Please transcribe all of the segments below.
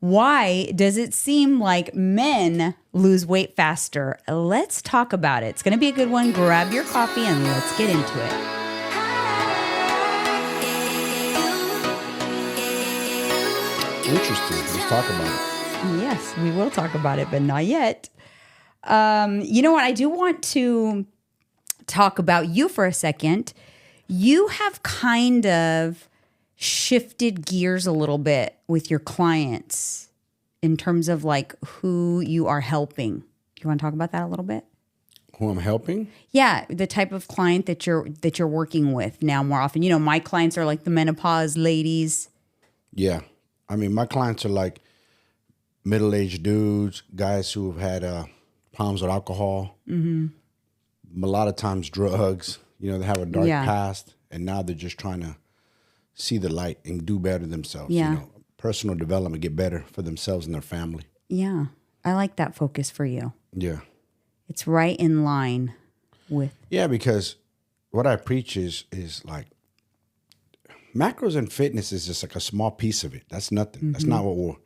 Why does it seem like men lose weight faster? Let's talk about it. It's going to be a good one. Grab your coffee and let's get into it. Interesting. Let's talk about it. Yes, we will talk about it, but not yet. You know what? I do want to talk about you for a second. You have kind of shifted gears a little bit with your clients in terms of like who you are helping. Do you want to talk about that a little bit? Who I'm helping? Yeah, the type of client that you're working with now more often. You know, my clients are like the menopause ladies. Yeah. I mean, my clients are like middle-aged dudes, guys who have had problems with alcohol, a lot of times drugs. You know, they have a dark past, and now they're just trying to see the light and do better themselves. Yeah. You know, personal development, get better for themselves and their family. Yeah, I like that focus for you. Yeah. It's right in line with. Yeah, because what I preach is like macros and fitness is just like a small piece of it. That's nothing. That's not what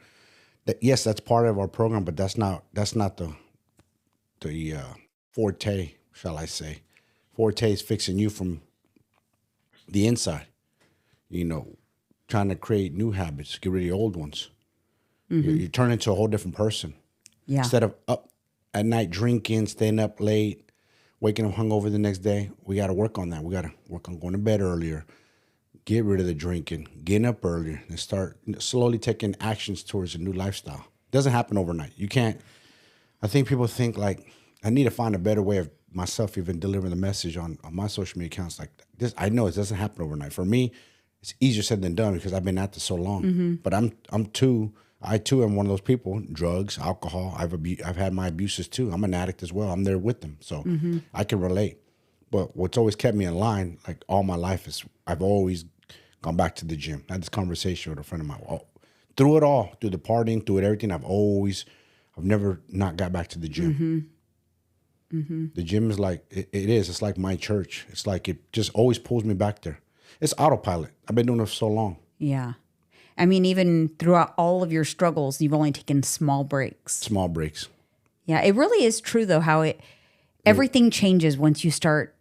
yes, that's part of our program, but that's not the forte, shall I say. Forte is fixing you from the inside. You know, trying to create new habits, get rid of the old ones. You turn into a whole different person. Yeah. Instead of up at night drinking, staying up late, waking up hungover the next day, we got to work on that. We got to work on going to bed earlier, get rid of the drinking, getting up earlier, and start slowly taking actions towards a new lifestyle. It doesn't happen overnight. You can't. I think people think like, I need to find a better way of myself even delivering the message on my social media accounts like this. I know it doesn't happen overnight. For me, it's easier said than done because I've been at this so long. But I too am one of those people. Drugs, alcohol. I've had my abuses too. I'm an addict as well. I'm there with them, so I can relate. But what's always kept me in line, like all my life, is I've always gone back to the gym. I had this conversation with a friend of mine. Through it all, through the partying, through everything, I've never not got back to the gym. The gym is like it is. It's like my church. It's like it just always pulls me back there. It's autopilot. I've been doing it for so long. Yeah. I mean, even throughout all of your struggles, you've only taken small breaks. Small breaks. Yeah. It really is true, though, how everything changes once you start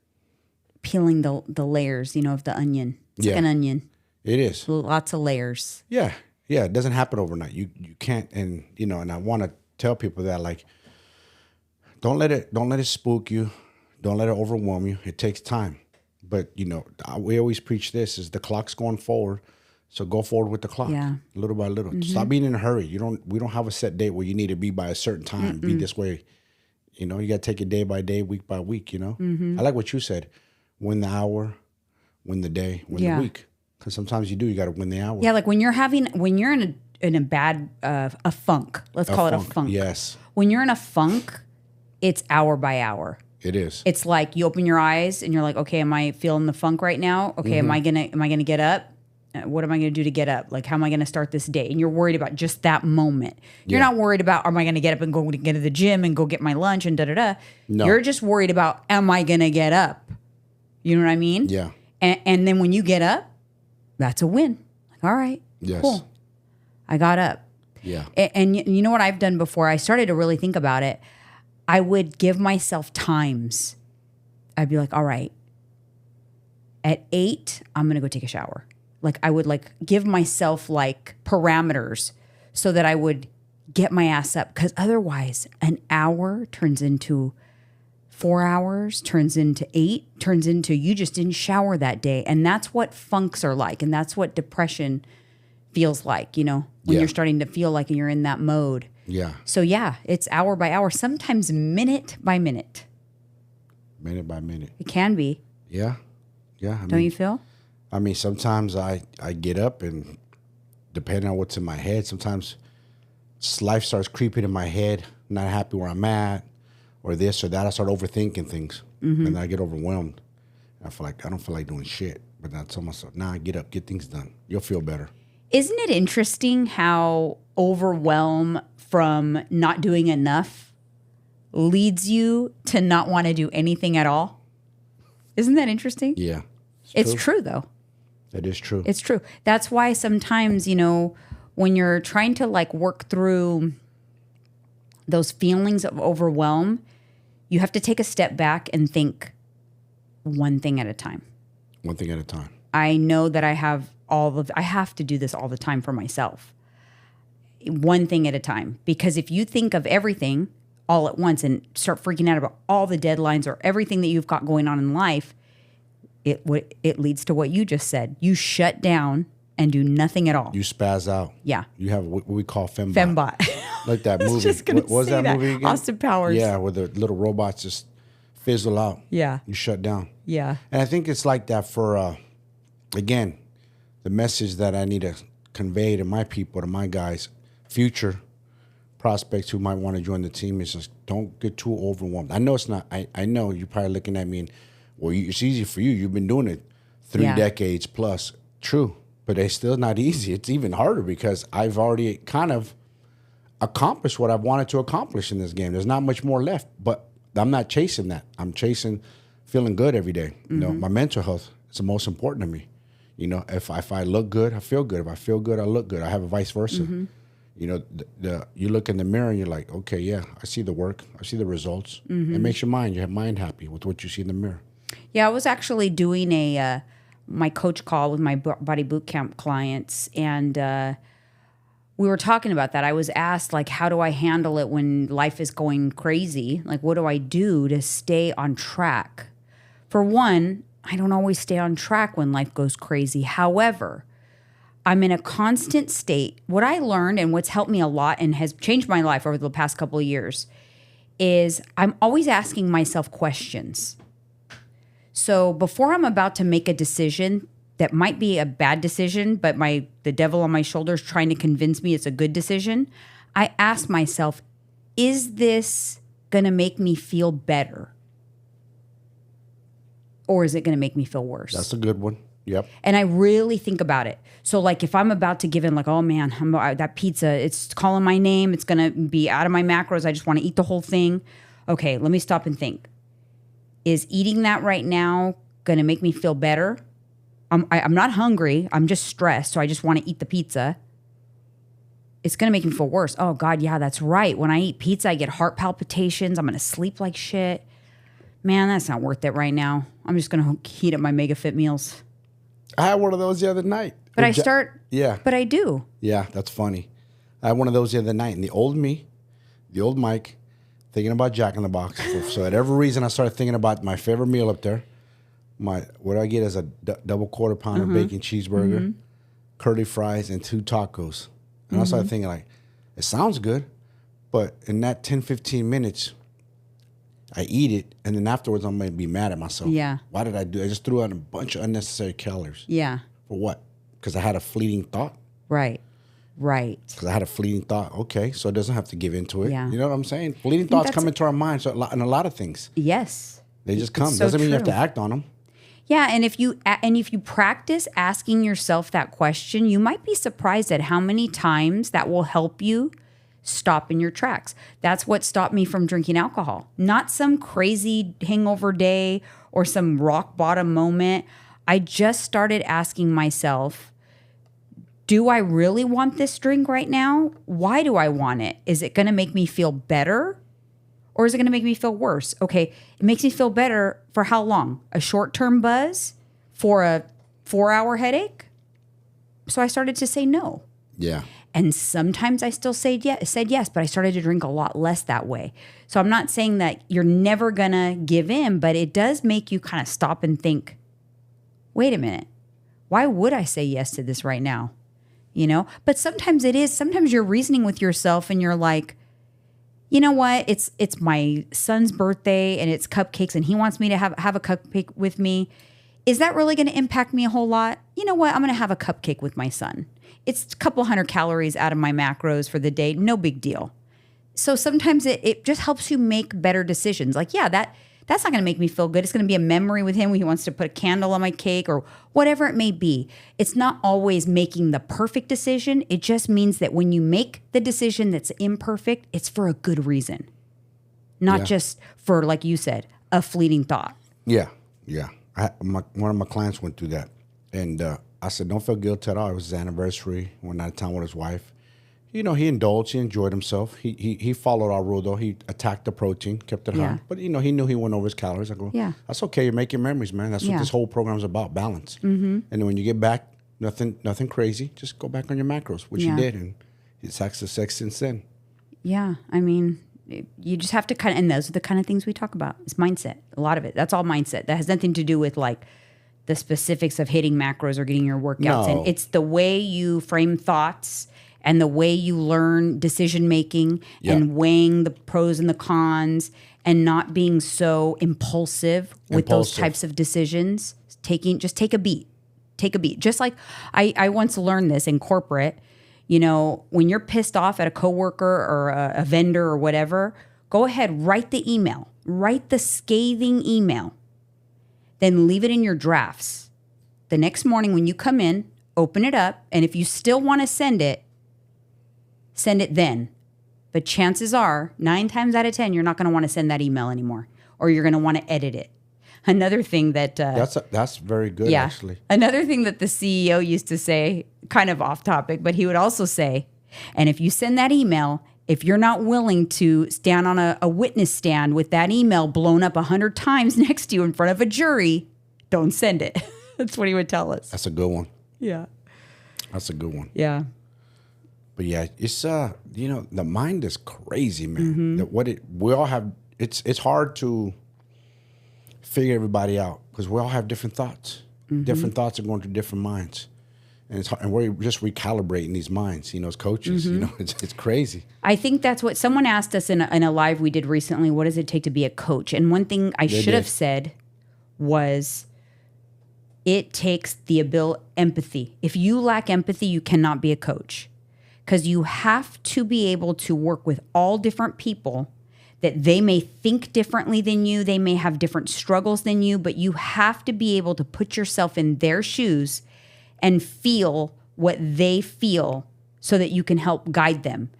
peeling the layers, you know, of the onion. It's like an onion. It is. Lots of layers. Yeah. Yeah. It doesn't happen overnight. You can't. And, you know, and I want to tell people that, like, don't let it spook you. Don't let it overwhelm you. It takes time. But, you know, we always preach this is the clock's going forward. So go forward with the clock, little by little. Stop being in a hurry. We don't have a set date where you need to be by a certain time, be this way. You know, you got to take it day by day, week by week, you know. I like what you said. Win the hour, win the day, win the week. Because sometimes you got to win the hour. Yeah, like when you're in a bad, a funk. Let's call it a funk. Yes. When you're in a funk, it's hour by hour. It is. It's like you open your eyes and you're like, okay, am I feeling the funk right now? Okay, am I gonna get up? What am I going to do to get up? Like, how am I going to start this day? And you're worried about just that moment. You're not worried about, am I going to get up and go to get to the gym and go get my lunch and da-da-da. No. You're just worried about, am I going to get up? You know what I mean? Yeah. And then when you get up, that's a win. Like, all right, cool. I got up. Yeah. And you know what I've done before? I started to really think about it. I would give myself times. I'd be like, all right, at 8, I'm going to go take a shower. Like I would like give myself like parameters so that I would get my ass up. Because otherwise an hour turns into 4 hours, turns into 8, turns into you just didn't shower that day. And that's what funks are like. And that's what depression feels like, you know, when you're starting to feel like you're in that mode. Yeah. So yeah, it's hour by hour, sometimes minute by minute. Minute by minute. It can be. Yeah. Yeah. Don't you feel? I mean, sometimes I get up and depending on what's in my head, sometimes life starts creeping in my head, not happy where I'm at or this or that. I start overthinking things and then I get overwhelmed. I don't feel like doing shit. But then I tell myself, nah, get up, get things done. You'll feel better. Isn't it interesting how overwhelm from not doing enough leads you to not want to do anything at all? Isn't that interesting? Yeah. It's true though. That is true. It's true. That's why sometimes, you know, when you're trying to like work through those feelings of overwhelm, you have to take a step back and think one thing at a time. One thing at a time. I know that I have to do this all the time for myself. One thing at a time. Because if you think of everything all at once and start freaking out about all the deadlines or everything that you've got going on in life, it leads to what you just said. You shut down and do nothing at all. You spaz out. Yeah. You have what we call fembot. Fembot. Like that I was movie. just gonna What was say that movie again? Austin Powers. Yeah, where the little robots just fizzle out. Yeah. You shut down. Yeah. And I think it's like that for, again, the message that I need to convey to my people, to my guys, future prospects who might want to join the team is just don't get too overwhelmed. I know it's not, I know you're probably looking at me and, well, it's easy for you. You've been doing it 3 decades plus. True. But it's still not easy. It's even harder because I've already kind of accomplished what I've wanted to accomplish in this game. There's not much more left, but I'm not chasing that. I'm chasing feeling good every day. You know, my mental health is the most important to me. You know, if I look good, I feel good. If I feel good, I look good. I have a vice versa. You know, you look in the mirror and you're like, okay, yeah, I see the work. I see the results. It makes your mind happy with what you see in the mirror. Yeah, I was actually doing my coach call with my body boot camp clients, and we were talking about that. I was asked, like, how do I handle it when life is going crazy? Like, what do I do to stay on track? For one, I don't always stay on track when life goes crazy. However, I'm in a constant state. What I learned and what's helped me a lot and has changed my life over the past couple of years is I'm always asking myself questions. So before I'm about to make a decision that might be a bad decision, but the devil on my shoulder is trying to convince me it's a good decision, I ask myself, is this going to make me feel better? Or is it going to make me feel worse? That's a good one. Yep. And I really think about it. So like if I'm about to give in, like, oh man, that pizza, it's calling my name. It's going to be out of my macros. I just want to eat the whole thing. Okay, let me stop and think. Is eating that right now going to make me feel better? I'm not hungry. I'm just stressed. So I just want to eat the pizza. It's going to make me feel worse. Oh God, yeah, that's right. When I eat pizza, I get heart palpitations. I'm going to sleep like shit. Man, that's not worth it right now. I'm just going to heat up my Mega Fit meals. I had one of those the other night. But But I do. Yeah, that's funny. I had one of those the other night, and the old Mike, thinking about Jack in the Box. So at every reason, I started thinking about my favorite meal up there. What I get is a double quarter pounder bacon cheeseburger, curly fries, and 2 tacos. And I started thinking, like, it sounds good, but in that 10, 15 minutes, I eat it, and then afterwards, I'm going to be mad at myself. Yeah. Why did I do it? I just threw out a bunch of unnecessary calories. Yeah. For what? Because I had a fleeting thought? Right. Because I had a fleeting thought. Okay, so it doesn't have to give into it. Yeah. You know what I'm saying? Fleeting thoughts come into our minds in a lot of things. Yes. They just come. So Doesn't mean you have true. to act on them. Yeah, and if you practice asking yourself that question, you might be surprised at how many times that will help you stop in your tracks. That's what stopped me from drinking alcohol. Not some crazy hangover day or some rock bottom moment. I just started asking myself, do I really want this drink right now? Why do I want it? Is it going to make me feel better? Or is it going to make me feel worse? Okay, it makes me feel better for how long? A short-term buzz? For a 4-hour headache? So I started to say no. Yeah. And sometimes I still said yes, but I started to drink a lot less that way. So I'm not saying that you're never going to give in, but it does make you kind of stop and think, wait a minute, why would I say yes to this right now? You know, but sometimes you're reasoning with yourself and you're like, you know what? It's my son's birthday and it's cupcakes and he wants me to have a cupcake with me. Is that really going to impact me a whole lot? You know what? I'm going to have a cupcake with my son. It's a couple 100 calories out of my macros for the day. No big deal. So sometimes it just helps you make better decisions. Like, yeah, that's not going to make me feel good. It's going to be a memory with him when he wants to put a candle on my cake or whatever it may be. It's not always making the perfect decision. It just means that when you make the decision that's imperfect, it's for a good reason. Not just for, like you said, a fleeting thought. Yeah. One of my clients went through that. And I said, don't feel guilty at all. It was his anniversary. Went out of town with his wife. You know, he indulged. He enjoyed himself. He followed our rule, though. He attacked the protein, kept it high. But, you know, he knew he went over his calories. I go, that's okay. You're making memories, man. That's what this whole program's about, balance. And then when you get back, nothing crazy. Just go back on your macros, which you did. And it's success since then. Yeah. I mean, you just have to kind of, and those are the kind of things we talk about. It's mindset. A lot of it. That's all mindset. That has nothing to do with like the specifics of hitting macros or getting your workouts in. It's the way you frame thoughts and the way you learn decision making and weighing the pros and the cons and not being so impulsive with those types of decisions. Just take a beat. Take a beat. Just like I once learned this in corporate, you know, when you're pissed off at a coworker or a vendor or whatever, go ahead, write the email. Write the scathing email. Then leave it in your drafts. The next morning when you come in, open it up, and if you still want to send it then. But chances are, 9 times out of 10, you're not going to want to send that email anymore, or you're going to want to edit it. Another thing that... that's very good, actually. Another thing that the CEO used to say, kind of off topic, but he would also say, and if you send that email, if you're not willing to stand on a witness stand with that email blown up 100 times next to you in front of a jury, don't send it. That's what he would tell us. That's a good one. Yeah. That's a good one. Yeah. But yeah, it's you know, the mind is crazy, man. We all have. It's hard to figure everybody out because we all have different thoughts. Different thoughts are going through different minds, and we're just recalibrating these minds. You know, as coaches, you know, it's crazy. I think that's what someone asked us in a live we did recently. What does it take to be a coach? And one thing I should have said was, it takes the empathy. If you lack empathy, you cannot be a coach. Because you have to be able to work with all different people, that they may think differently than you. They may have different struggles than you, but you have to be able to put yourself in their shoes and feel what they feel so that you can help guide them.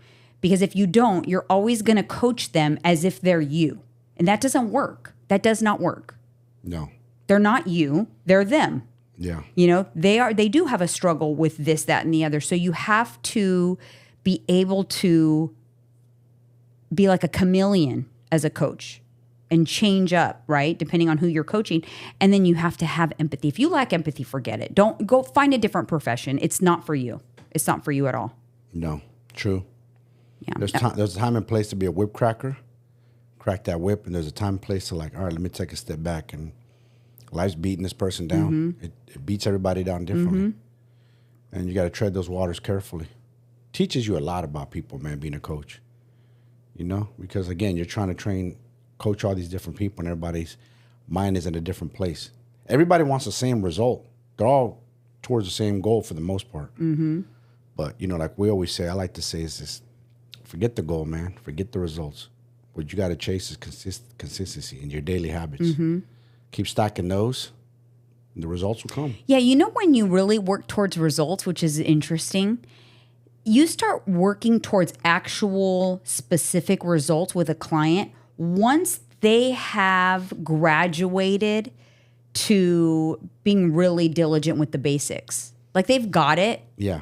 Because if you don't, you're always going to coach them as if they're you. And that doesn't work. That does not work. No. They're not you. They're them. Yeah. You know, they do have a struggle with this, that, and the other. So you have to be able to be like a chameleon as a coach and change up, right? Depending on who you're coaching. And then you have to have empathy. If you lack empathy, forget it. Don't go find a different profession. It's not for you. It's not for you at all. No. True. Yeah. There's a time and place to be a whip cracker. Crack that whip. And there's a time and place to like, all right, let me take a step back. And life's beating this person down. It beats everybody down differently. And you got to tread those waters carefully. Teaches you a lot about people, man, being a coach. You know, because again, you're trying to coach all these different people, and everybody's mind is in a different place. Everybody wants the same result. They're all towards the same goal for the most part. But, you know, like we always say, I like to say is this, forget the goal, man. Forget the results. What you got to chase is consistency in your daily habits. Keep stacking those, and the results will come. Yeah, you know, when you really work towards results, which is interesting, you start working towards actual specific results with a client once they have graduated to being really diligent with the basics. Like they've got it. Yeah.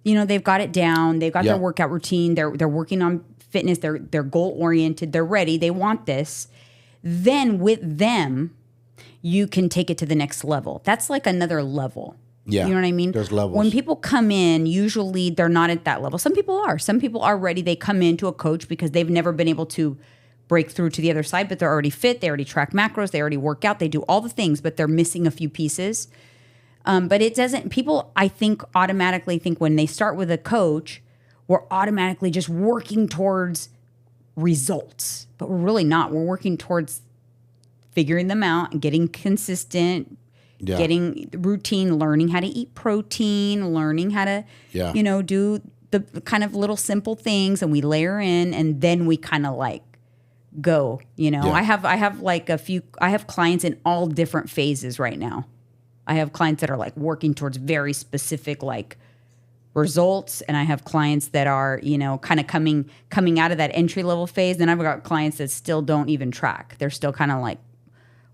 You know, they've got it down. They've got their workout routine. They're working on fitness. They're goal oriented. They're ready. They want this. Then with them, you can take it to the next level. That's like another level. Yeah. You know what I mean? There's levels. When people come in, usually they're not at that level. Some people are. Some people are ready. They come into a coach because they've never been able to break through to the other side, but they're already fit. They already track macros. They already work out. They do all the things, but they're missing a few pieces. But it doesn't, people, I think, automatically think when they start with a coach, we're automatically just working towards results. But we're really not. We're working towards figuring them out and getting consistent, getting routine, learning how to eat protein, learning how to, you know, do the kind of little simple things, and we layer in, and then we kind of like go, you know. I have like I have clients in all different phases right now. I have clients that are like working towards very specific like results, and I have clients that are, you know, kind of coming out of that entry level phase. Then I've got clients that still don't even track. They're still kind of like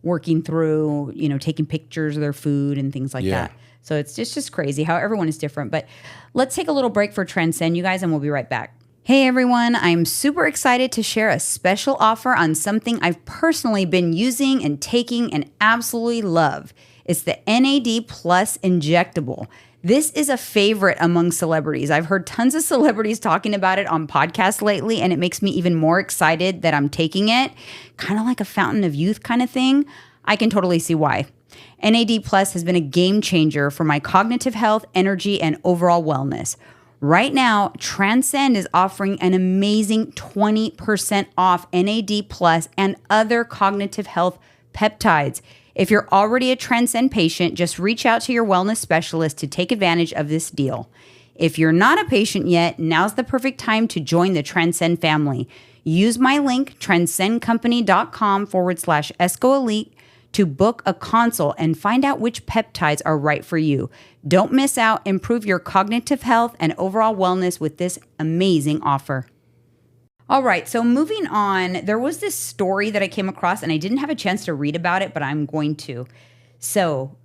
working through, you know, taking pictures of their food and things like that. So it's just crazy how everyone is different. But let's take a little break for Transcend, you guys, and we'll be right back. Hey everyone, I'm super excited to share a special offer on something I've personally been using and taking and absolutely love. It's the NAD Plus injectable. This is a favorite among celebrities. I've heard tons of celebrities talking about it on podcasts lately, and it makes me even more excited that I'm taking it. Kind of like a fountain of youth kind of thing. I can totally see why. NAD Plus has been a game changer for my cognitive health, energy, and overall wellness. Right now, Transcend is offering an amazing 20% off NAD Plus and other cognitive health peptides. If you're already a Transcend patient, just reach out to your wellness specialist to take advantage of this deal. If you're not a patient yet, now's the perfect time to join the Transcend family. Use my link, transcendcompany.com/ESCOElite to book a consult and find out which peptides are right for you. Don't miss out. Improve your cognitive health and overall wellness with this amazing offer. All right, so moving on, there was this story that I came across and I didn't have a chance to read about it, but I'm going to. So,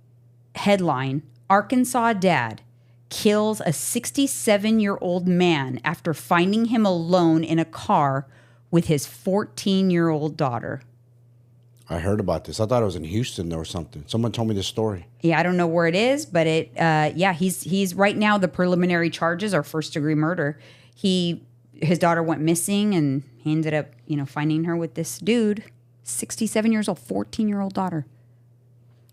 headline, Arkansas dad kills a 67-year-old man after finding him alone in a car with his 14-year-old daughter. I heard about this. I thought it was in Houston or something. Someone told me this story. Yeah, I don't know where it is, but he's right now, the preliminary charges are first-degree murder. His daughter went missing, and he ended up, finding her with this dude, 67 years old, 14-year-old daughter.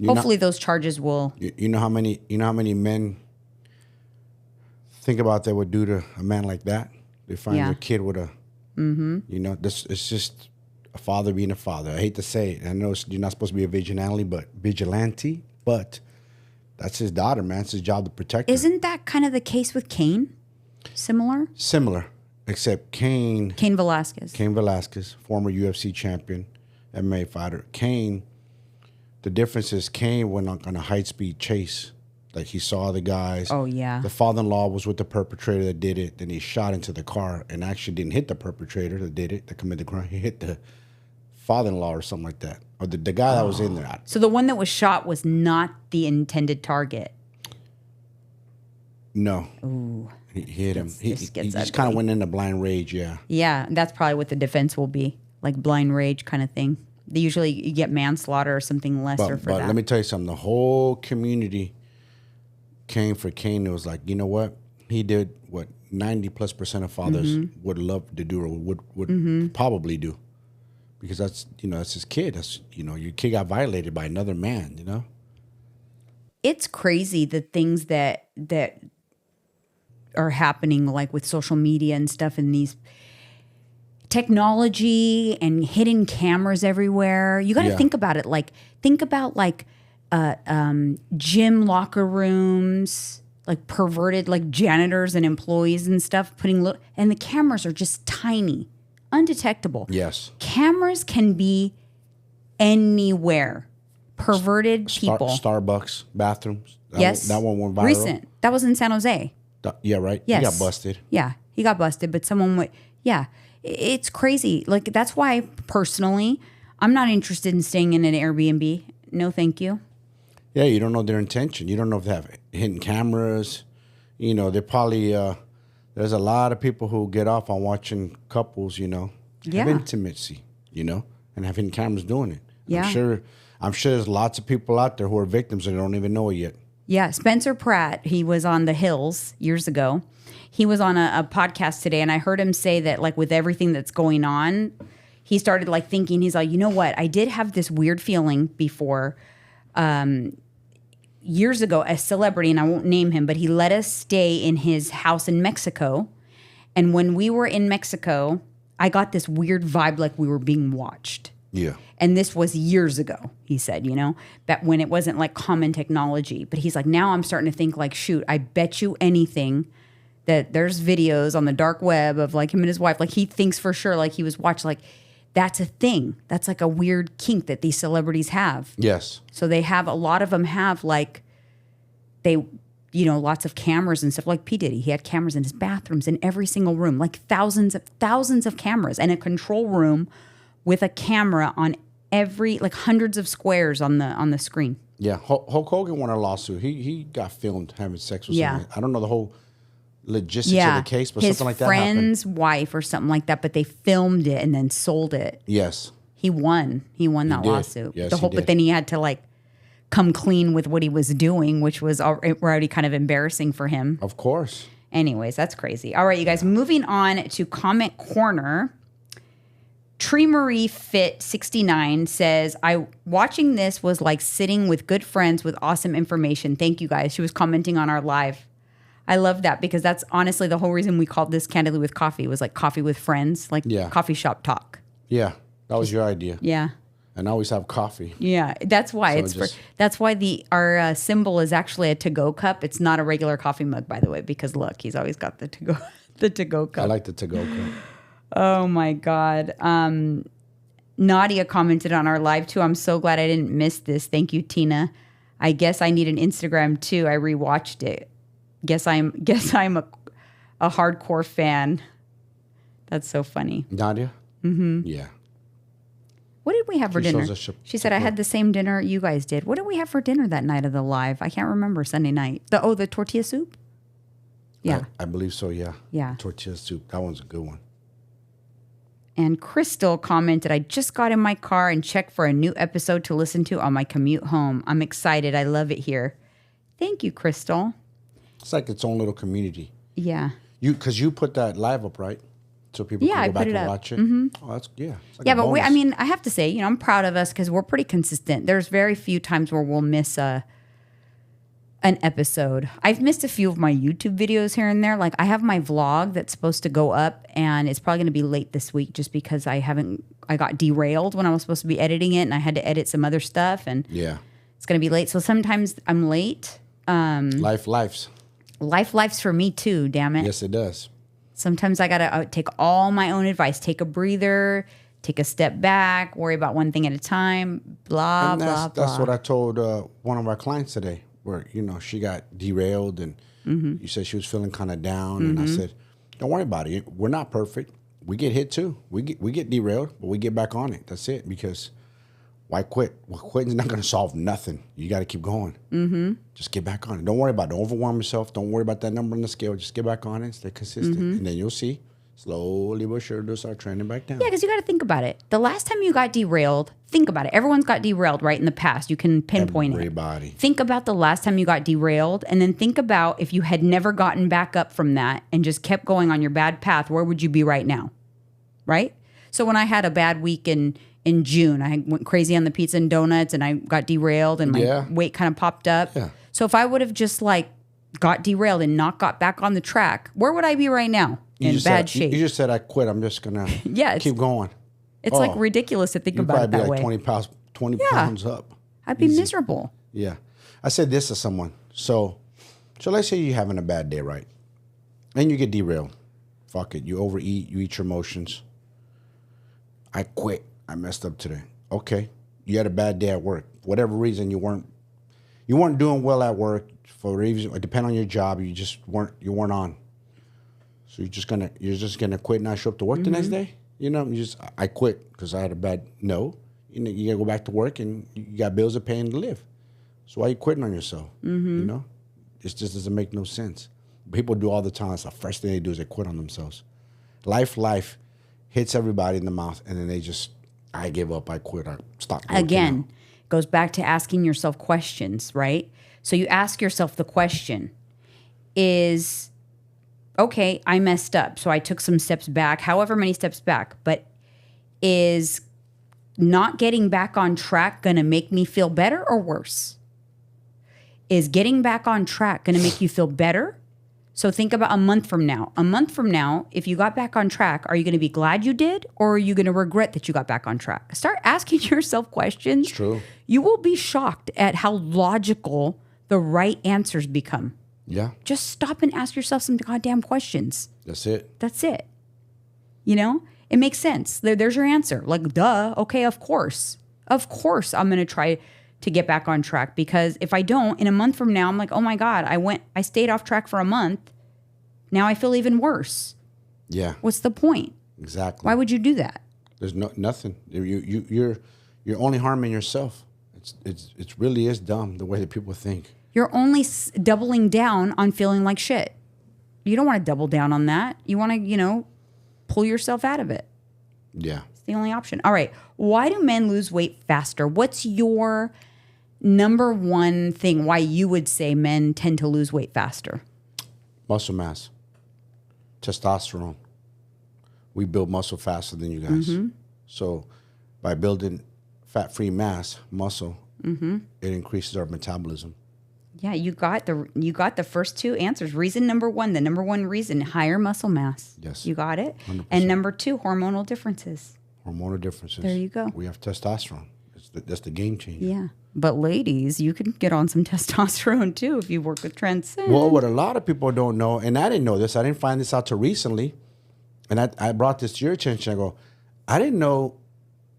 Hopefully, those charges will. You know how many men think about they would do to a man like that? They find their kid with a. Mm-hmm. It's just a father being a father. I hate to say it. I know you're not supposed to be a vigilante, but that's his daughter, man. It's his job to protect her. Isn't that kind of the case with Cain? Similar, except Cain Velasquez, former UFC champion, MMA fighter. Cain, the difference is Cain went on a high-speed chase. Like, he saw the guys. Oh, yeah. The father-in-law was with the perpetrator that did it. Then he shot into the car and actually didn't hit the perpetrator that did it, that committed the crime. He hit the father-in-law or something like that. Or the guy that was in there. So the one that was shot was not the intended target. No. Ooh. He hit him. He just kind of went into blind rage, yeah. Yeah, that's probably what the defense will be, like blind rage kind of thing. They usually you get manslaughter or something lesser for that. But let me tell you something. The whole community came for Cain. It was like, you know what? He did what 90+% of fathers would love to do or would probably do. Because that's his kid. That's your kid got violated by another man, It's crazy the things that are happening, like with social media and stuff, and these technology and hidden cameras everywhere. You got to think about it. Think about gym locker rooms, like perverted, like janitors and employees and stuff and the cameras are just tiny, undetectable. Yes. Cameras can be anywhere. Perverted people. Starbucks bathrooms. That one went viral. Recent. That was in San Jose. Yeah, right? Yes. He got busted. Yeah, he got busted, but someone would, it's crazy. Like, that's why, personally, I'm not interested in staying in an Airbnb. No, thank you. Yeah, you don't know their intention. You don't know if they have hidden cameras. They're probably, there's a lot of people who get off on watching couples, have intimacy, and have hidden cameras doing it. Yeah. I'm sure there's lots of people out there who are victims and don't even know it yet. Yeah, Spencer Pratt, he was on The Hills years ago. He was on a podcast today, and I heard him say that, like, with everything that's going on, he started, like, thinking, he's like, you know what? I did have this weird feeling before years ago, a celebrity, and I won't name him, but he let us stay in his house in Mexico. And when we were in Mexico, I got this weird vibe like we were being watched. Yeah. And this was years ago, he said, that when it wasn't like common technology. But he's like, now I'm starting to think like, shoot, I bet you anything that there's videos on the dark web of like him and his wife. Like, he thinks for sure, like, he was watched. Like, that's a thing. That's like a weird kink that these celebrities have. Yes. So a lot of them have like, lots of cameras and stuff. Like P. Diddy, he had cameras in his bathrooms, in every single room, like thousands of cameras, and a control room with a camera on every, like, hundreds of squares on the screen. Yeah, Hulk Hogan won a lawsuit. He got filmed having sex with Yeah. someone. I don't know the whole logistics of the case, but his something like that happened. friend's wife or something like that, but they filmed it and then sold it. Yes. He won. He won that did. lawsuit. Yes, the whole, he but did. then he had to like come clean with what he was doing, which was already kind of embarrassing for him. Of course. Anyways, that's crazy. All right, you guys, moving on to Comment Corner. Tree Marie Fit 69 says, watching this was like sitting with good friends with awesome information. Thank you guys. She was commenting on our live. I love that because that's honestly the whole reason we called this Candidly with Coffee was like coffee with friends, like coffee shop talk. Yeah, that was your idea. Yeah. And I always have coffee. Yeah, that's why that's why our symbol is actually a to-go cup. It's not a regular coffee mug, by the way, because look, he's always got the to-go cup. I like the to-go cup. Oh my God. Nadia commented on our live too. I'm so glad I didn't miss this. Thank you, Tina. I guess I need an Instagram too. I rewatched it. Guess I'm a hardcore fan. That's so funny. Nadia? Mm-hmm. Yeah. What did we have for dinner? She said, I had support. the same dinner you guys did. What did we have for dinner that night of the live? I can't remember. Sunday night. The tortilla soup? Yeah. I believe so, yeah. Yeah. Tortilla soup. That one's a good one. And Crystal commented, I just got in my car and checked for a new episode to listen to on my commute home. I'm excited. I love it here. Thank you, Crystal. It's like its own little community. Yeah. Because you put that live up, right? So people can go back and watch it. Mm-hmm. Oh, that's, yeah. It's like Yeah, a but bonus. I have to say, I'm proud of us because we're pretty consistent. There's very few times where we'll miss an episode. I've missed a few of my YouTube videos here and there. Like I have my vlog that's supposed to go up and it's probably going to be late this week just because I got derailed when I was supposed to be editing it and I had to edit some other stuff and it's going to be late. So sometimes I'm late. Lives. Life's for me too, damn it. Yes, it does. Sometimes I got to take all my own advice, take a breather, take a step back, worry about one thing at a time, blah, And blah, blah. that's what I told one of our clients today, where, she got derailed and you said she was feeling kind of down. And I said, don't worry about it. We're not perfect. We get hit too. We get derailed, but we get back on it. That's it. Because why quit? Well, quitting's not going to solve nothing. You got to keep going. Mm-hmm. Just get back on it. Don't worry about it. Don't overwhelm yourself. Don't worry about that number on the scale. Just get back on it. Stay consistent. And then you'll see, slowly but surely, it'll start trending back down. Yeah, because you got to think about it. The last time you got derailed, think about it. Everyone's got derailed, right, in the past. You can pinpoint Everybody. it. Think about the last time you got derailed, and then think about if you had never gotten back up from that and just kept going on your bad path, where would you be right now? Right? So when I had a bad week in June, I went crazy on the pizza and donuts, and I got derailed, and my weight kind of popped up. Yeah. So if I would have just got derailed and not got back on the track, where would I be right now? In bad shape. You just said I quit. I'm just gonna keep going. It's like ridiculous to think about it that way. You'd probably be like 20 pounds up. I'd be miserable. Yeah. I said this to someone. So let's say you're having a bad day, right? And you get derailed. Fuck it. You overeat. You eat your emotions. I quit. I messed up today. Okay. You had a bad day at work. For whatever reason, you weren't doing well at work. For reason, it depend on your job. You just weren't on. So you're just gonna quit and not show up to work the next day? I quit because I had a bad no. You gotta go back to work and you got bills to pay and to live. So why are you quitting on yourself? It just doesn't make no sense. People do all the time. It's the first thing they do is they quit on themselves. Life hits everybody in the mouth, and then I give up, I quit, I stop working. Again, goes back to asking yourself questions, right? So you ask yourself the question is, okay, I messed up, so I took some steps back, however many steps back, but is not getting back on track going to make me feel better or worse? Is getting back on track going to make you feel better? So think about a month from now. A month from now, if you got back on track, are you going to be glad you did, or are you going to regret that you got back on track? Start asking yourself questions. It's true. You will be shocked at how logical the right answers become. Yeah. Just stop and ask yourself some goddamn questions. That's it. That's it. It makes sense. There's your answer. Like, duh. Okay, of course. Of course I'm going to try to get back on track, because if I don't, in a month from now, I'm like, oh my God, I stayed off track for a month. Now I feel even worse. Yeah. What's the point? Exactly. Why would you do that? There's nothing. You're only harming yourself. It's really is dumb the way that people think. You're only doubling down on feeling like shit. You don't want to double down on that. You want to, pull yourself out of it. Yeah. It's the only option. All right. Why do men lose weight faster? What's your number one thing why you would say men tend to lose weight faster? Muscle mass, testosterone. We build muscle faster than you guys. So by building fat-free mass, muscle, it increases our metabolism. Yeah, you got the first two answers. Reason number one, the number one reason, higher muscle mass. Yes. You got it. 100%. And number two, hormonal differences. Hormonal differences. There you go. We have testosterone. That's the game changer. Yeah. But ladies, you can get on some testosterone too if you work with Transcend. Well, what a lot of people don't know, and I didn't know this, I didn't find this out till recently, and I brought this to your attention. I go, I didn't know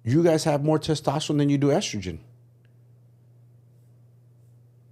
you guys have more testosterone than you do estrogen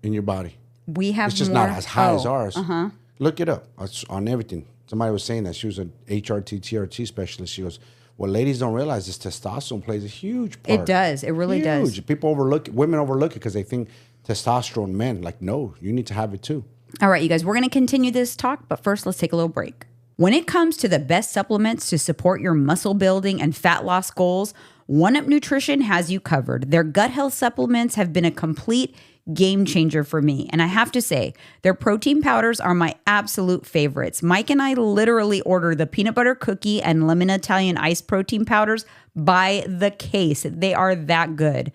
in your body. We have It's just more, not as high as ours. Uh-huh. Look it up. It's on everything. Somebody was saying that. She was an HRT, TRT specialist. She goes, what ladies don't realize is testosterone plays a huge part. It does. It really does. People overlook it. Women overlook it because they think testosterone men. Like, no, you need to have it too. All right, you guys, we're going to continue this talk, but first let's take a little break. When it comes to the best supplements to support your muscle building and fat loss goals, One Up Nutrition has you covered. Their gut health supplements have been a complete game changer for me. And I have to say, their protein powders are my absolute favorites. Mike and I literally order the peanut butter cookie and lemon Italian iced protein powders by the case. They are that good.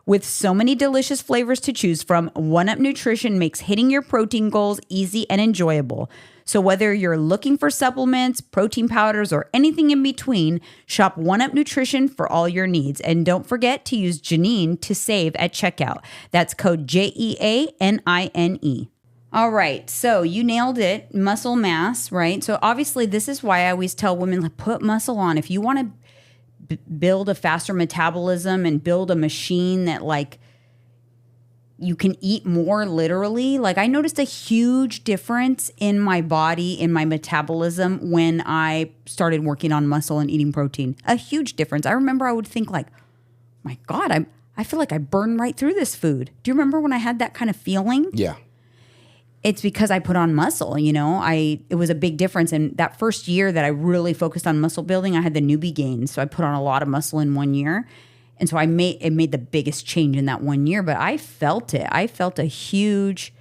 With so many delicious flavors to choose from, One Up Nutrition makes hitting your protein goals easy and enjoyable. So whether you're looking for supplements, protein powders, or anything in between, shop One Up Nutrition for all your needs. And don't forget to use Janine to save at checkout. That's code JEANINE. All right, so you nailed it, muscle mass, right? So obviously this is why I always tell women, like, put muscle on. If you want to build a faster metabolism and build a machine that, like, you can eat more literally. Like, I noticed a huge difference in my body, in my metabolism when I started working on muscle and eating protein. A huge difference. I remember I would think, like, my God, I feel like I burned right through this food. Do you remember when I had that kind of feeling? Yeah. It's because I put on muscle, it was a big difference. And that first year that I really focused on muscle building, I had the newbie gains. So I put on a lot of muscle in 1 year. And so it made the biggest change in that 1 year, but I felt it. I felt a huge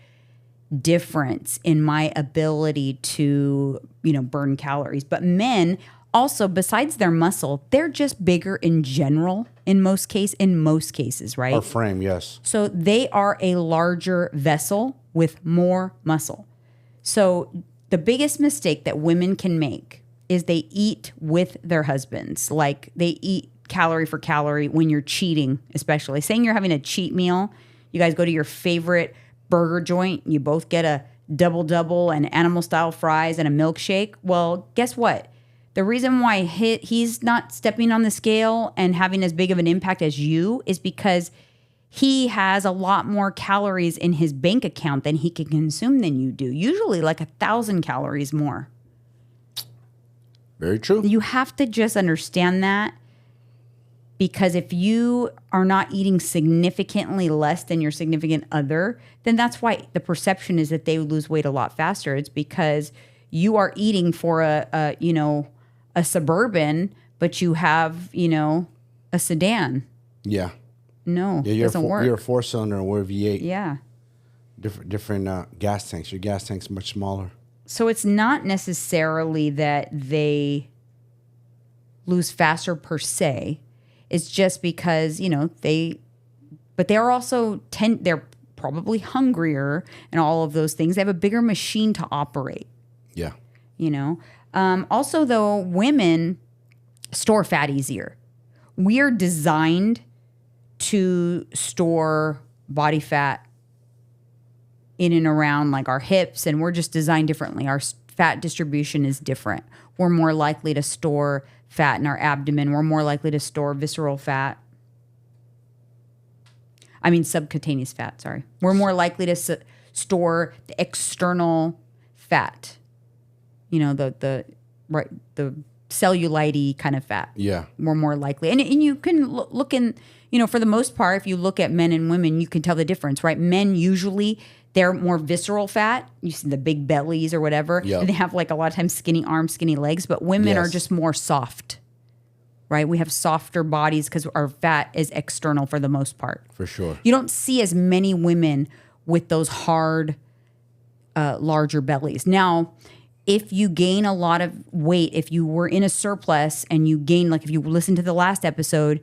difference in my ability to, burn calories. But men also, besides their muscle, they're just bigger in general in most cases, right? Our frame, yes. So they are a larger vessel with more muscle. So the biggest mistake that women can make is they eat with their husbands. Like, they eat calorie for calorie when you're cheating, especially. Saying you're having a cheat meal, you guys go to your favorite burger joint, you both get a double and animal style fries and a milkshake. Well, guess what? The reason why he's not stepping on the scale and having as big of an impact as you is because he has a lot more calories in his bank account than he can consume than you do. Usually like 1,000 calories more. Very true. You have to just understand that. Because if you are not eating significantly less than your significant other, then that's why the perception is that they lose weight a lot faster. It's because you are eating for a Suburban, but you have, a sedan. Yeah. No, Yeah, it doesn't work. You're a 4-cylinder and we're a V8. Yeah. Different gas tanks. Your gas tank's much smaller. So it's not necessarily that they lose faster per se. It's just because, but they're also they're probably hungrier and all of those things. They have a bigger machine to operate. Yeah. Also, though, women store fat easier. We are designed to store body fat in and around like our hips, and we're just designed differently. Our fat distribution is different. We're more likely to store fat in our abdomen. We're more likely to store visceral fat. I mean, subcutaneous fat, sorry. We're more likely to store the external fat. The cellulite kind of fat. Yeah. We're more likely. And you can look in, for the most part, if you look at men and women, you can tell the difference, right? Men usually, they're more visceral fat. You see the big bellies or whatever. Yep. And they have like a lot of times skinny arms, skinny legs, but women are Yes. just more soft, right? We have softer bodies because our fat is external for the most part. For sure. You don't see as many women with those hard, larger bellies. Now, if you gain a lot of weight, if you were in a surplus and you gain, like if you listen to the last episode,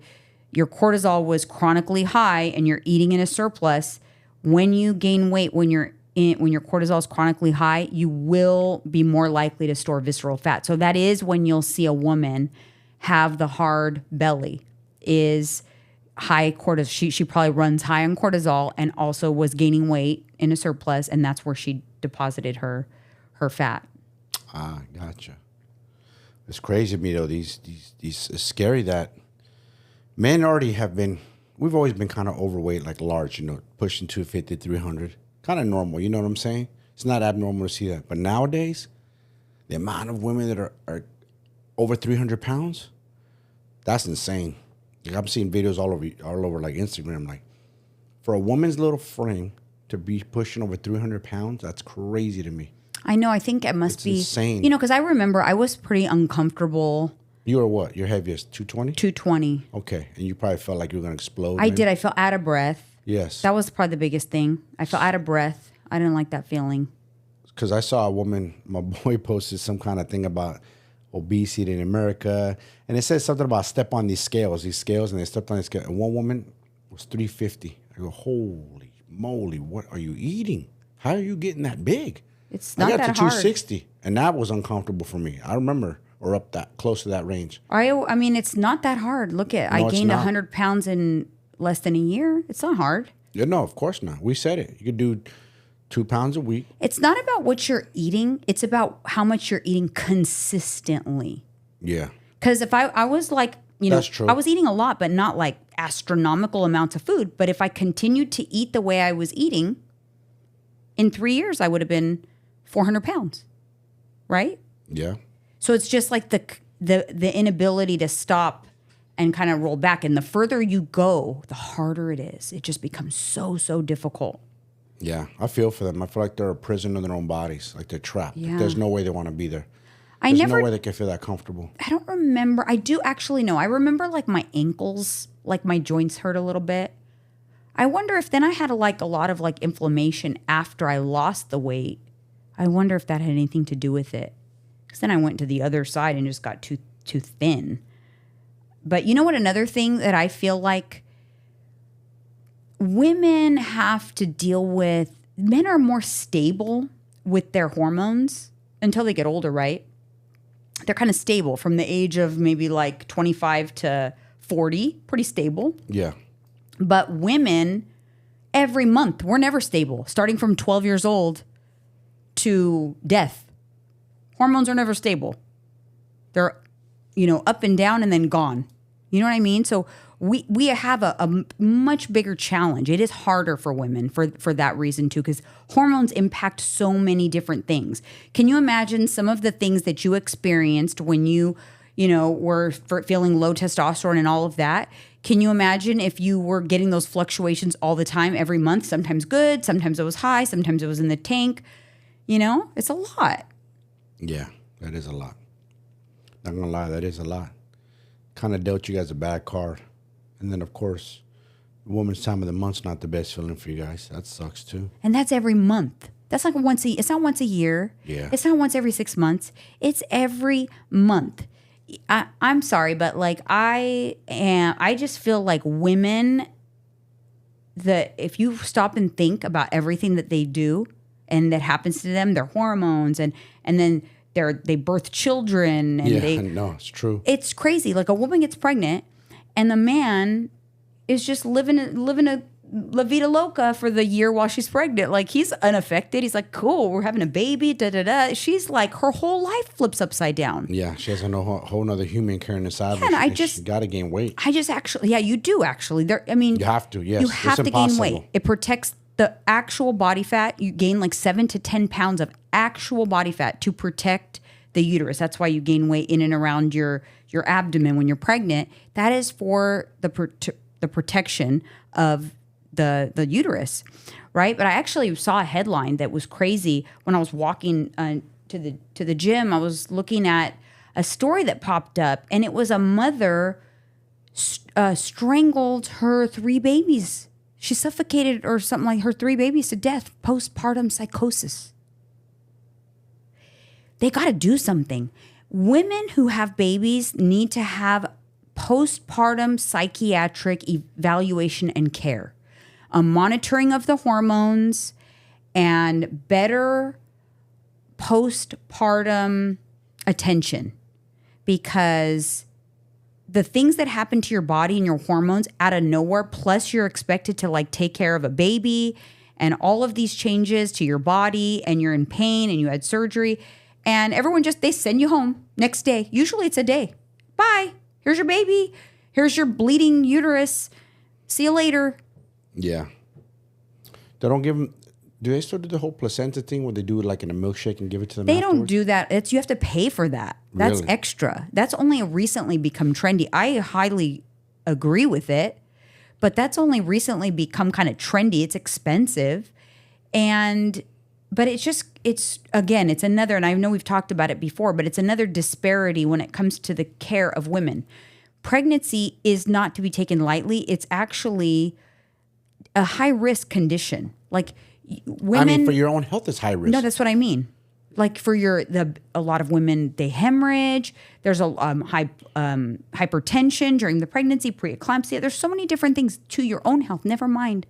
your cortisol was chronically high and you're eating in a surplus, when you gain weight, when your cortisol is chronically high, you will be more likely to store visceral fat. So that is when you'll see a woman have the hard belly, is high cortisol. She probably runs high on cortisol and also was gaining weight in a surplus, and that's where she deposited her fat. Ah, gotcha. It's crazy to me though. These it's scary that men already have been. We've always been kind of overweight, like large, pushing 250, 300. Kind of normal, you know what I'm saying? It's not abnormal to see that. But nowadays, the amount of women that are over 300 pounds, that's insane. Like, I'm seeing videos all over like Instagram. Like, for a woman's little frame to be pushing over 300 pounds, that's crazy to me. I know. I think it must be insane. Because I remember I was pretty uncomfortable. You are what? Your heaviest? 220? 220. Okay. And you probably felt like you were going to explode. I maybe? did. I felt out of breath. Yes. That was probably the biggest thing. I felt out of breath. I didn't like that feeling. Because I saw a woman, my boy posted some kind of thing about obesity in America. And it says something about step on these scales, and they stepped on these scales. And one woman was 350. I go, holy moly, what are you eating? How are you getting that big? It's not I got that to hard. 260, and that was uncomfortable for me. I remember, or up that close to that range. I mean, it's not that hard. Look at, No, I it's gained not. 100 pounds in less than a year. It's not hard. Yeah, no, of course not. We said it. You could do 2 pounds a week. It's not about what you're eating. It's about how much you're eating consistently. Yeah. Because if I was like, That's true. I was eating a lot, but not like astronomical amounts of food. But if I continued to eat the way I was eating, in 3 years, I would have been 400 pounds, right? Yeah. So it's just like the inability to stop and kind of roll back. And the further you go, the harder it is. It just becomes so difficult. Yeah. I feel for them. I feel like they're a prison in their own bodies. Like they're trapped. Yeah. There's no way they want to be there. I There's never, no way they can feel that comfortable. I don't remember. I do actually know. I remember like my ankles, like my joints hurt a little bit. I wonder if then I had a lot of like inflammation after I lost the weight. I wonder if that had anything to do with it. Because then I went to the other side and just got too thin. But you know what? Another thing that I feel like women have to deal with, men are more stable with their hormones until they get older, right? They're kind of stable from the age of maybe like 25 to 40, pretty stable. Yeah. But women, every month, we're never stable. Starting from 12 years old to death. Hormones are never stable. They're, up and down and then gone. You know what I mean? So we have a much bigger challenge. It is harder for women for that reason too, because hormones impact so many different things. Can you imagine some of the things that you experienced when you were feeling low testosterone and all of that? Can you imagine if you were getting those fluctuations all the time, every month, sometimes good, sometimes it was high, sometimes it was in the tank? It's a lot. Yeah, that is a lot. Not gonna lie, that is a lot. Kind of dealt you guys a bad card. And then, of course, woman's time of the month's not the best feeling for you guys. That sucks, too. And that's every month. That's like it's not once a year. Yeah. It's not once every 6 months. It's every month. I'm sorry, but like I just feel like women, if you stop and think about everything that they do and that happens to them, their hormones and then they birth children and no, it's true. It's crazy. Like a woman gets pregnant and the man is just living a la vida loca for the year while she's pregnant. Like he's unaffected. He's like, cool, we're having a baby, da-da-da. She's like, her whole life flips upside down. Yeah, she has a whole nother human carrying inside Yeah, her. She got to gain weight. You do actually. You have to, yes. You have to gain weight. It protects the actual body fat. You gain like 7 to 10 pounds of actual body fat to protect the uterus. That's why you gain weight in and around your abdomen when you're pregnant. That is for the protection of the uterus, right? But I actually saw a headline that was crazy when I was walking to the gym. I was looking at a story that popped up, and it was a mother strangled her 3 babies. She suffocated or something like her 3 babies to death, postpartum psychosis. They got to do something. Women who have babies need to have postpartum psychiatric evaluation and care, a monitoring of the hormones, and better postpartum attention, because the things that happen to your body and your hormones out of nowhere, plus you're expected to like take care of a baby and all of these changes to your body, and you're in pain and you had surgery, and everyone they send you home next day. Usually it's a day. Bye. Here's your baby. Here's your bleeding uterus. See you later. Yeah. They don't give them. Do they still do the whole placenta thing where they do it like in a milkshake and give it to them? They afterwards? don't do that. You have to pay for that. That's Really? extra. That's only recently become trendy. I highly agree with it, but that's only recently become kind of trendy. It's expensive. But it's another, and I know we've talked about it before, but it's another disparity when it comes to the care of women. Pregnancy is not to be taken lightly. It's actually a high risk condition. Like women, I mean, for your own health, it's high risk. No, that's what I mean. Like for a lot of women, they hemorrhage. There's a high hypertension during the pregnancy, preeclampsia. There's so many different things to your own health. Never mind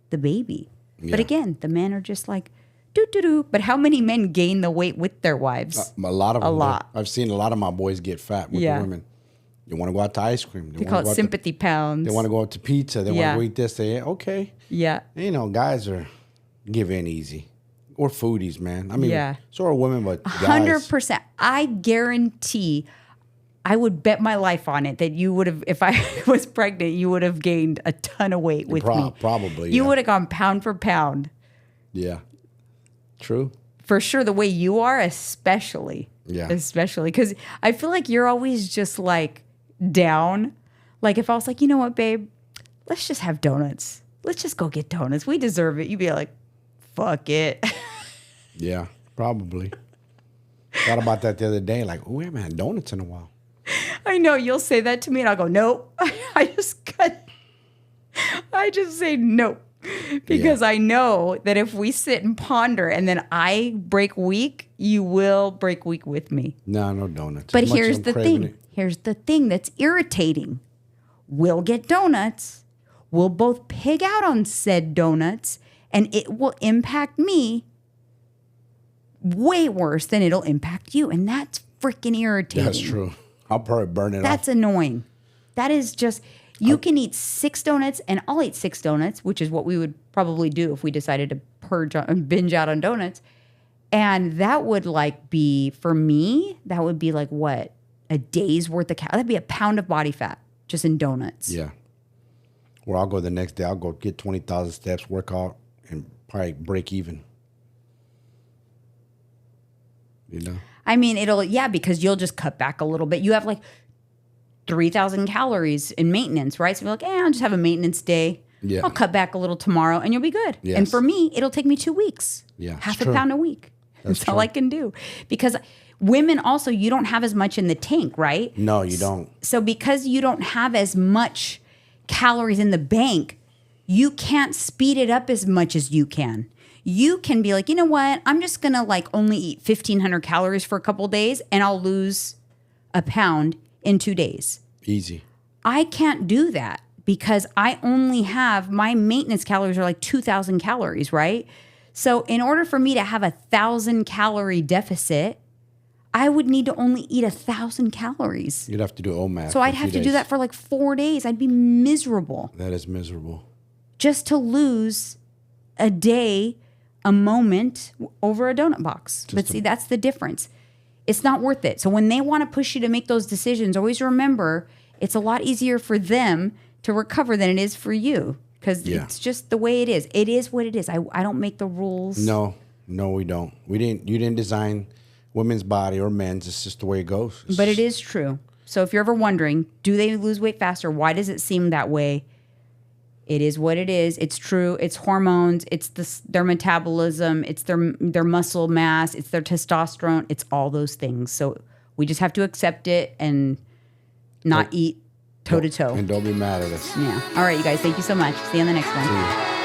the baby. Yeah. But again, the men are just like, do. But how many men gain the weight with their wives? A lot of them. A lot. I've seen a lot of my boys get fat with the women. They want to go out to ice cream. They call it sympathy pounds. They want to go out to pizza. They want to go eat this. Okay. Yeah. You know, guys are give in easy. We're foodies, man. I mean, so are women, but guys. 100%. I guarantee, I would bet my life on it that you would have, if I was pregnant, you would have gained a ton of weight with me. Probably. You would have gone pound for pound. Yeah. True. For sure, the way you are, especially. Yeah. Especially. Because I feel like you're always just like down. Like if I was like, you know what, babe? Let's just have donuts. Let's just go get donuts. We deserve it. You'd be like, fuck it. Yeah, probably. Thought about that the other day. Like, oh, we haven't had donuts in a while. I know. You'll say that to me and I'll go, nope. I just say nope. Because I know that if we sit and ponder and then I break weak, you will break weak with me. No donuts. But here's the thing. Here's the thing that's irritating. We'll get donuts. We'll both pig out on said donuts, and it will impact me way worse than it'll impact you. And that's freaking irritating. That's true. I'll probably burn it off. That's annoying. That is just... You can eat 6 donuts, and I'll eat 6 donuts, which is what we would probably do if we decided to binge out on donuts. And that would be, for me, that would be like what? A day's worth of calories. That'd be a pound of body fat just in donuts. Yeah. Or I'll go the next day. I'll go get 20,000 steps, work out, and probably break even. You know? I mean, because you'll just cut back a little bit. You have 3,000 calories in maintenance, right? So you're like, I'll just have a maintenance day. Yeah. I'll cut back a little tomorrow and you'll be good. Yes. And for me, it'll take me 2 weeks. Yeah. Half a pound a week. That's all true. I can do. Because women also, you don't have as much in the tank, right? No, you don't. So because you don't have as much calories in the bank, you can't speed it up as much as you can. You can be like, you know what? I'm just going to only eat 1,500 calories for a couple of days and I'll lose a pound in 2 days. Easy. I can't do that because I only have, my maintenance calories are 2,000 calories, right? So in order for me to have 1,000 calorie deficit, I would need to only eat 1,000 calories. You'd have to do OMAD. So I'd have to do that for 4 days. I'd be miserable. That is miserable. Just to lose a day, a moment over a donut box. But see, that's the difference. It's not worth it. So when they want to push you to make those decisions, always remember it's a lot easier for them to recover than it is for you because it's just the way it is. It is what it is. I don't make the rules. No, we don't. You didn't design women's body or men's. It's just the way it goes. But it is true. So if you're ever wondering, do they lose weight faster? Why does it seem that way? It is what it is. It's true. It's hormones. It's their metabolism. It's their muscle mass. It's their testosterone. It's all those things. So we just have to accept it and not eat toe to toe. And don't be mad at us. Yeah. All right, you guys. Thank you so much. See you on the next one. See you.